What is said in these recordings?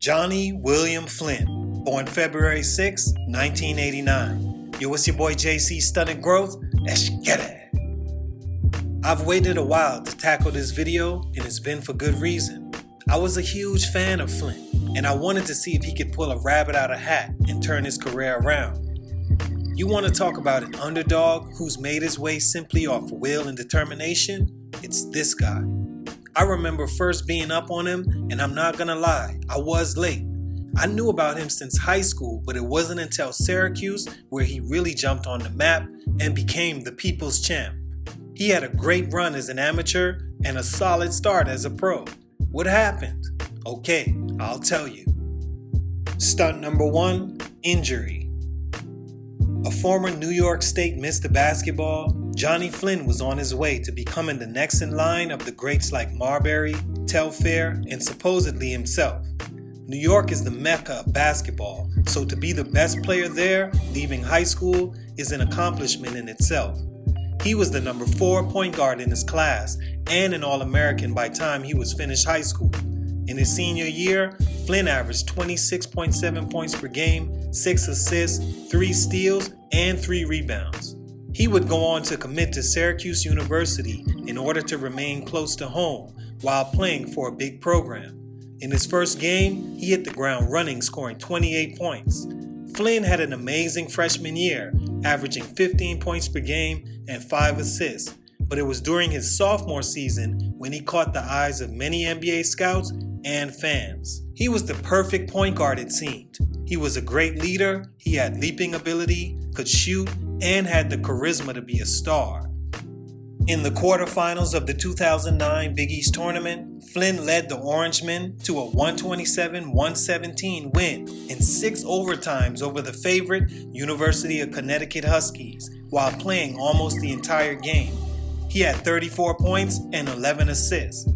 Jonny William Flynn, born February 6, 1989. Yo, it's your boy JC Stunted Growth. Let's get it. I've waited a while to tackle this video, and it's been for good reason. I was a huge fan of Flynn, and I wanted to see if he could pull a rabbit out of a hat and turn his career around. You want to talk about an underdog who's made his way simply off will and determination? It's this guy. I remember first being up on him, and I'm not gonna lie, I was late. I knew about him since high school, but it wasn't until Syracuse where he really jumped on the map and became the people's champ. He had a great run as an amateur and a solid start as a pro. What happened? Okay, I'll tell you. Stunt number 1, injury. A former New York State Mr. Basketball, Jonny Flynn was on his way to becoming the next in line of the greats like Marbury, Telfair, and supposedly himself. New York is the mecca of basketball, so to be the best player there, leaving high school, is an accomplishment in itself. He was the number 4 point guard in his class and an All-American by time he was finished high school. In his senior year, Flynn averaged 26.7 points per game, 6 assists, 3 steals, and 3 rebounds. He would go on to commit to Syracuse University in order to remain close to home while playing for a big program. In his first game, he hit the ground running, scoring 28 points. Flynn had an amazing freshman year, averaging 15 points per game and 5 assists, but it was during his sophomore season when he caught the eyes of many NBA scouts and fans. He was the perfect point guard, it seemed. He was a great leader, he had leaping ability, could shoot, and had the charisma to be a star. In the quarterfinals of the 2009 Big East tournament, Flynn led the Orangemen to a 127-117 win in 6 overtimes over the favorite University of Connecticut Huskies while playing almost the entire game. He had 34 points and 11 assists.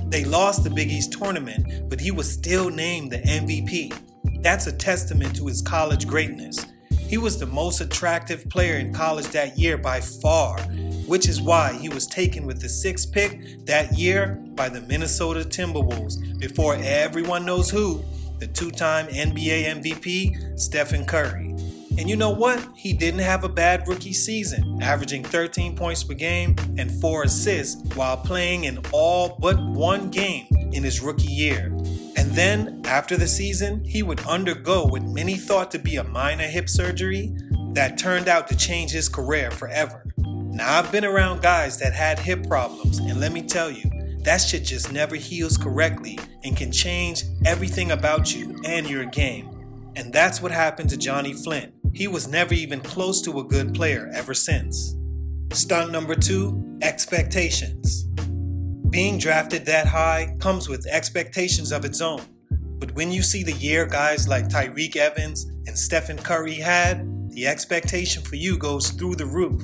They lost the Big East tournament, but he was still named the MVP. That's a testament to his college greatness. He was the most attractive player in college that year by far, which is why he was taken with the 6th pick that year by the Minnesota Timberwolves before everyone knows who, the 2-time NBA MVP, Stephen Curry. And you know what? He didn't have a bad rookie season, averaging 13 points per game and 4 assists while playing in all but one game in his rookie year. And then, after the season, he would undergo what many thought to be a minor hip surgery that turned out to change his career forever. Now, I've been around guys that had hip problems, and let me tell you, that shit just never heals correctly and can change everything about you and your game. And that's what happened to Jonny Flynn. He was never even close to a good player ever since. Stunt number 2, expectations. Being drafted that high comes with expectations of its own. But when you see the year guys like Tyreke Evans and Stephen Curry had, the expectation for you goes through the roof.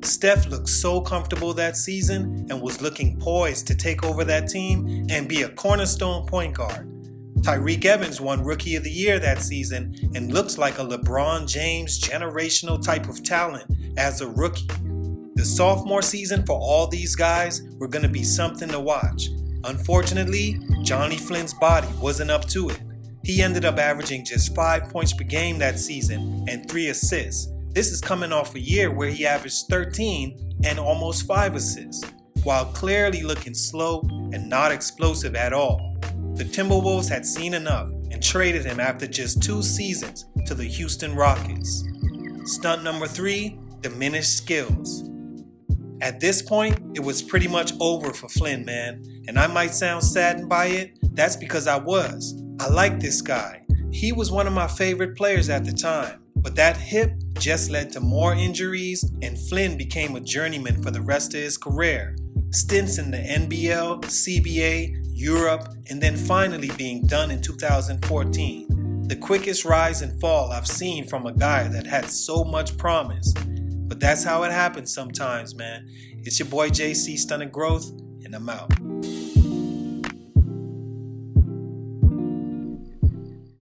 Steph looked so comfortable that season and was looking poised to take over that team and be a cornerstone point guard. Tyreke Evans won Rookie of the Year that season and looks like a LeBron James generational type of talent as a rookie. The sophomore season for all these guys were going to be something to watch. Unfortunately, Jonny Flynn's body wasn't up to it. He ended up averaging just 5 points per game that season and 3 assists. This is coming off a year where he averaged 13 and almost 5 assists, while clearly looking slow and not explosive at all. The Timberwolves had seen enough and traded him after just 2 seasons to the Houston Rockets. Stunt number 3, diminished skills. At this point, it was pretty much over for Flynn, man, and I might sound saddened by it. That's because I was. I liked this guy. He was one of my favorite players at the time, but that hip just led to more injuries, and Flynn became a journeyman for the rest of his career. Stints in the NBL, CBA, Europe, and then finally being done in 2014. The quickest rise and fall I've seen from a guy that had so much promise. But that's how it happens sometimes, man. It's your boy JC Stunted Growth, and I'm out.